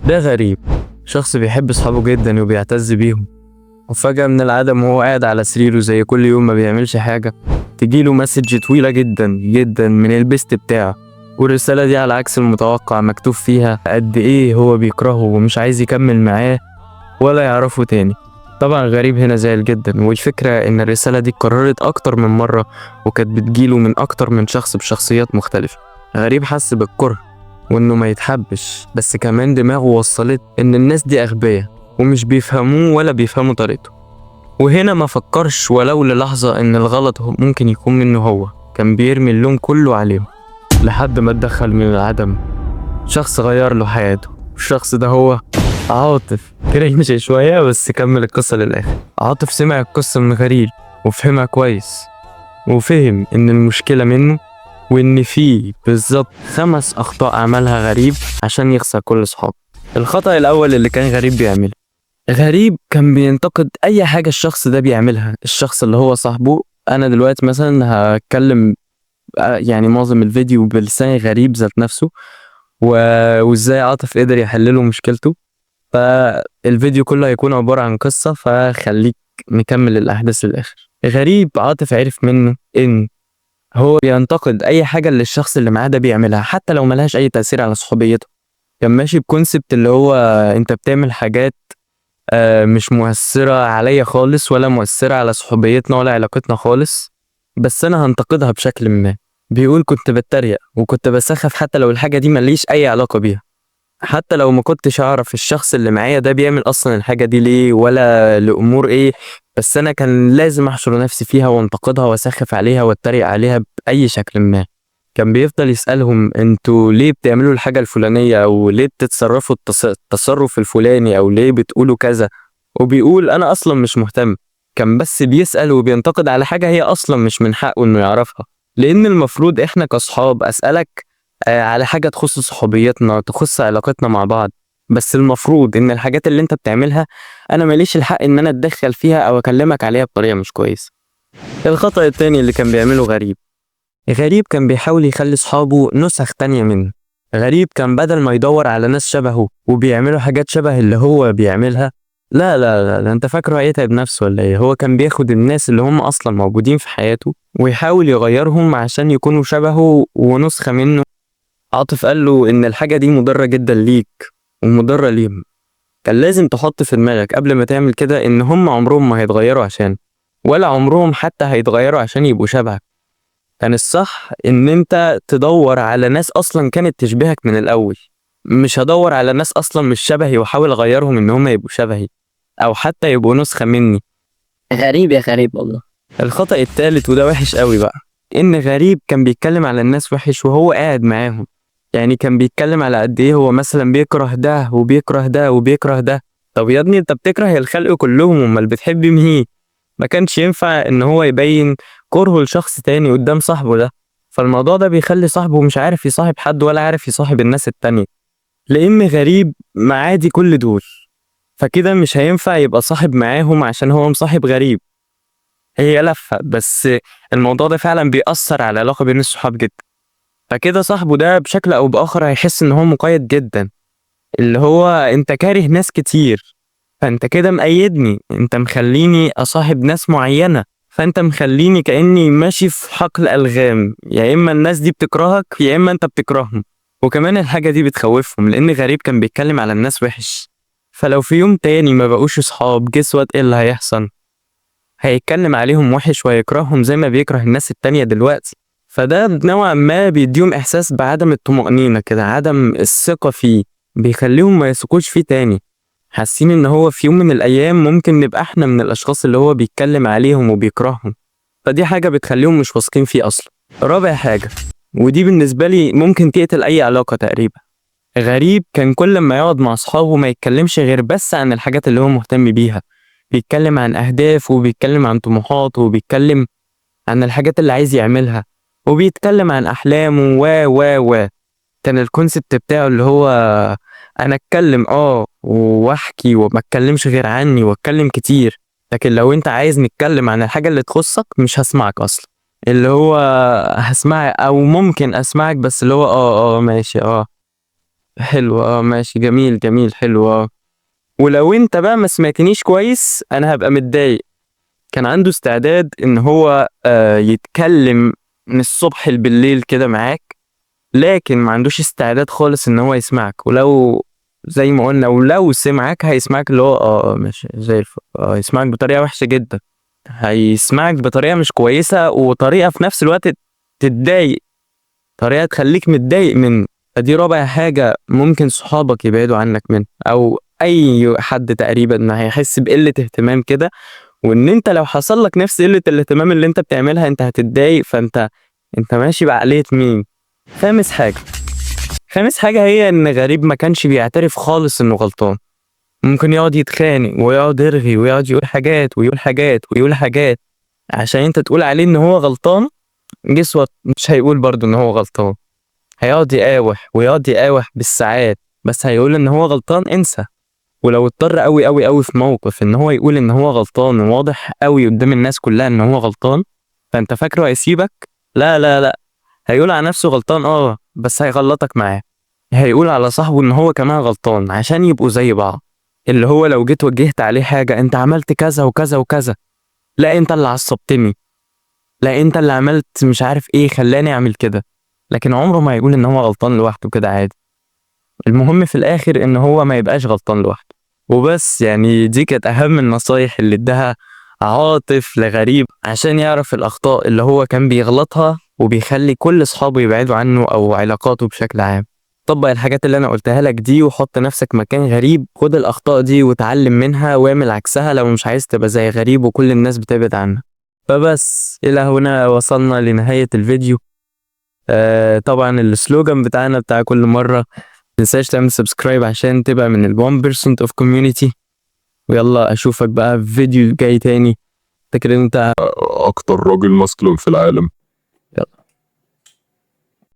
ده غريب، شخص بيحب صحابه جدا وبيعتز بيهم، وفجأة من العدم وهو قاعد على سريره زي كل يوم ما بيعملش حاجة تجيله مسج طويلة جدا جدا من البيست بتاعه، والرسالة دي على عكس المتوقع مكتوب فيها قد ايه هو بيكرهه ومش عايز يكمل معاه ولا يعرفه تاني. طبعا غريب هنا زعل جدا، والفكرة ان الرسالة دي اتكررت اكتر من مرة وكانت بتجيله من اكتر من شخص بشخصيات مختلفة. غريب حس بالكره وانه ما يتحبش، بس كمان دماغه وصلت ان الناس دي اغبياء ومش بيفهموه ولا بيفهموا طريقته. وهنا ما فكرش ولو للحظة ان الغلط ممكن يكون منه، هو كان بيرمي اللوم كله عليهم لحد ما اتدخل من العدم شخص غير له حياته. الشخص ده هو عاطف. كرنج شوية بس كمل القصة للآخر. عاطف سمع القصة من غريب وفهمها كويس، وفهم ان المشكلة منه، وان فيه بالظبط 5 اخطاء عملها غريب عشان يخسر كل صحابه. الخطأ الاول اللي كان غريب بيعمله، غريب كان بينتقد اي حاجة الشخص ده بيعملها. الشخص اللي هو صاحبه، انا دلوقتي مثلا هتكلم يعني معظم الفيديو بلسان غريب ذات نفسه وازاي عاطف قدر يحلله مشكلته، فالفيديو كله هيكون عبارة عن قصة، فخليك نكمل الأحداث للآخر. غريب عاطف عرف منه إن هو بينتقد أي حاجة اللي الشخص اللي معاه ده بيعملها حتى لو ملهاش أي تأثير على صحوبيته. كان ماشي بكونسبت اللي هو أنت بتعمل حاجات مش مؤثرة عليا خالص ولا مؤثرة على صحوبيتنا ولا علاقتنا خالص، بس أنا هنتقدها بشكل ما. بيقول كنت بتريق وكنت بسخف حتى لو الحاجة دي مليش أي علاقة بيها، حتى لو ما كنتش اعرف الشخص اللي معايا ده بيعمل اصلا الحاجة دي ليه ولا لامور ايه، بس انا كان لازم احشر نفسي فيها وانتقدها واسخف عليها واتريق عليها باي شكل ما. كان بيفضل يسألهم انتوا ليه بتعملوا الحاجة الفلانية، او ليه بتتصرفوا التصرف الفلاني، او ليه بتقولوا كذا، وبيقول انا اصلا مش مهتم. كان بس بيسأل وبينتقد على حاجة هي اصلا مش من حقه انه يعرفها، لان المفروض احنا كاصحاب اسألك على حاجة تخص صحوبيتنا تخص علاقتنا مع بعض، بس المفروض ان الحاجات اللي انت بتعملها انا ماليش الحق ان انا اتدخل فيها او اكلمك عليها بطريقة مش كويسة. الخطأ التاني اللي كان بيعمله غريب، غريب كان بيحاول يخلي صحابه نسخ تانية منه. غريب كان بدل ما يدور على ناس شبهه وبيعملوا حاجات شبه اللي هو بيعملها، لا لا لا, لا انت فاكره هيتعب نفسه ولا ايه؟ هو كان بياخد الناس اللي هم اصلا موجودين في حياته ويحاول يغيرهم عشان يكونوا شبهه ونسخة منه. عاطف قال له إن الحاجة دي مضرة جدا ليك ومضرة ليهم، كان لازم تحط في دماغك قبل ما تعمل كده إن هم عمرهم ما هيتغيروا عشان، ولا عمرهم حتى هيتغيروا عشان يبقوا شبهك. كان الصح إن أنت تدور على ناس أصلا كانت تشبهك من الأول، مش هدور على ناس أصلا مش شبهي وأحاول أغيرهم إن هم يبقوا شبهي أو حتى يبقوا نسخة مني. غريب يا غريب والله. الخطأ التالت وده وحش قوي بقى، إن غريب كان بيتكلم على الناس وحش وهو قاعد معاهم. يعني كان بيتكلم على قد ايه هو مثلا بيكره ده وبيكره ده وبيكره ده. طب يا ابني انت بتكره الخلق كلهم، امال بتحب مين؟ ما كانش ينفع ان هو يبين كرهه لشخص تاني قدام صاحبه ده. فالموضوع ده بيخلي صاحبه مش عارف يصاحب حد ولا عارف يصاحب الناس التانية، لان غريب معادي كل دول، فكده مش هينفع يبقى صاحب معاهم عشان هو مصاحب غريب. هي لفة بس الموضوع ده فعلا بيأثر على العلاقة بين الصحاب جدا. فكده صاحبه ده بشكل او باخر هيحس ان هو مقيد جدا، اللي هو انت كاره ناس كتير، فانت كده مقيدني، انت مخليني اصاحب ناس معينة، فانت مخليني كأني ماشي في حقل ألغام، يا اما الناس دي بتكرهك يا اما انت بتكرههم. وكمان الحاجة دي بتخوفهم لان غريب كان بيتكلم على الناس وحش، فلو في يوم تاني ما بقوش صحاب جسوات ايه اللي هيحصل؟ هيتكلم عليهم وحش ويكرههم زي ما بيكره الناس التانية دلوقتي. فده نوعا ما بيديهم إحساس بعدم الطمأنينة كده، عدم الثقة فيه، بيخليهم ما يثقوش فيه تاني، حاسين إن هو في يوم من الأيام ممكن نبقى إحنا من الأشخاص اللي هو بيتكلم عليهم وبيكرههم. فدي حاجة بتخليهم مش واثقين فيه أصلا. رابع حاجة، ودي بالنسبة لي ممكن تقتل أي علاقة تقريبا، غريب كان كل ما يقعد مع أصحابه ما يتكلمش غير بس عن الحاجات اللي هو مهتم بيها، بيتكلم عن أهدافه وبيتكلم عن طموحاته وبيتكلم عن الحاجات اللي عايز يعملها وبيتكلم عن أحلامه و كان الكونسبت بتاعه اللي هو أنا أتكلم وأحكي وما أتكلمش غير عني وأتكلم كتير، لكن لو أنت عايز نتكلم عن الحاجة اللي تخصك مش هسمعك أصلا. اللي هو هسمعك أو ممكن أسمعك بس اللي هو ماشي حلو ماشي، جميل جميل، حلو. ولو انت بقى ما سمعتنيش كويس انا هبقى متضايق. كان عنده استعداد ان هو يتكلم من الصبح بالليل كده معاك، لكن ما عندوش استعداد خالص ان هو يسمعك. ولو زي ما قلنا، ولو سمعك هيسمعك اللي هو ماشي زي الفل، يسمعك بطريقة وحشة جدا، هيسمعك بطريقة مش كويسة، وطريقة في نفس الوقت تتضايق، طريقة تخليك متضايق منه. فدي رابع حاجة ممكن صحابك يبعدوا عنك منها، أو أي حد تقريبا هيحس بقلة اهتمام كده. وإن أنت لو حصل لك نفس قلة الاهتمام اللي أنت بتعملها أنت هتتضايق. فأنت ماشي بعقلية مين؟ خامس حاجة هي إن غريب ما كانش بيعترف خالص إنه غلطان. ممكن يقعد يتخانق ويقعد يرغي ويقعد يقول حاجات ويقول حاجات ويقول حاجات عشان أنت تقول عليه إن هو غلطان. جسوة مش هيقول برضه إن هو غلطان، هيقعد يقاوح ويقعد يقاوح بالساعات، بس هيقول ان هو غلطان انسى. ولو اضطر قوي قوي قوي في موقف ان هو يقول ان هو غلطان وواضح قوي قدام الناس كلها ان هو غلطان، فانت فاكره هيسيبك؟ لا لا لا، هيقول على نفسه غلطان بس هيغلطك معاه. هيقول على صاحبه ان هو كمان غلطان عشان يبقوا زي بعض. اللي هو لو جيت وجهت عليه حاجة، انت عملت كذا وكذا وكذا، لا انت اللي عصبتني، لا انت اللي عملت مش عارف ايه خلاني اعمل كده. لكن عمره ما يقول ان هو غلطان لوحده كده عادي. المهم في الاخر ان هو ما يبقاش غلطان لوحده وبس. يعني دي كانت اهم النصايح اللي اداها عاطف لغريب عشان يعرف الاخطاء اللي هو كان بيغلطها وبيخلي كل اصحابه يبعدوا عنه او علاقاته بشكل عام. طبق الحاجات اللي انا قلتها لك دي وحط نفسك مكان غريب، خد الاخطاء دي وتعلم منها واعمل عكسها لو مش عايز تبقى زي غريب وكل الناس بتبعد عنه. فبس الى هنا وصلنا لنهاية الفيديو. طبعا السلوجان بتاعنا بتاع كل مرة، متنساش تعمل سبسكرايب عشان تبقى من ال 1% of community. ويلا اشوفك بقى في فيديو جاي تاني. فاكر انت اكتر راجل ماسكلين في العالم.